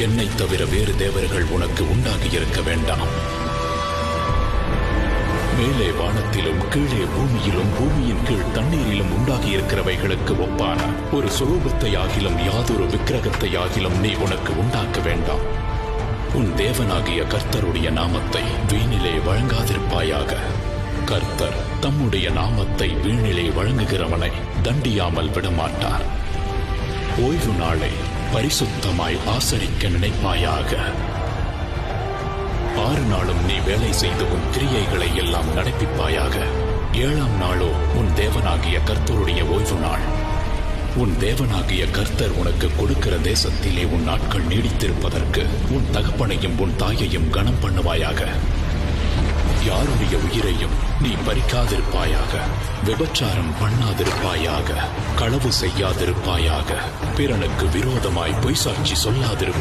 என்னை தவிர வேறு தேவர்கள் உனக்கு உண்டாகி இருக்க வேண்டாம். மேலே வானத்திலும் கீழே பூமியிலும் பூமியின் கீழ் தண்ணீரிலும் உண்டாகி இருக்கிறவைகளுக்கு ஒப்பான ஒரு சொரூபத்தை ஆகிலும் யாதொரு விக்கிரகத்தை ஆகிலும் நீ உனக்கு உண்டாக்க வேண்டாம். உன் தேவனாகிய கர்த்தருடைய நாமத்தை வீணிலே வழங்காதிருப்பாயாக. கர்த்தர் தம்முடைய நாமத்தை வீணிலே வழங்குகிறவனை தண்டியாமல் விடமாட்டார். ஓய்வு நாளை பரிசுத்தமாய் ஆசரிக்க நினைப்பாயாக. 6 நாளும் நீ வேலை செய்து உன் கிரியைகளை எல்லாம் நடப்பிப்பாயாக. 7ஆம் நாளோ உன் தேவனாகிய கர்த்தருடைய ஓய்வு நாள். உன் தேவனாகிய கர்த்தர் உனக்கு கொடுக்கிற தேசத்திலே உன் நாட்கள் நீடித்திருப்பதற்கு உன் தகப்பனையும் உன் தாயையும் கனம் பண்ணுவாயாக. யாருடைய உயிரையும் நீ பறிக்காதிருப்பாயாக. விபச்சாரம் பண்ணாதிருப்பாயாக. களவு செய்யாதிருப்பாயாக. பிறனுக்கு விரோதமாய் பொய்சாட்சி சொல்லாதிருப்பாயாக.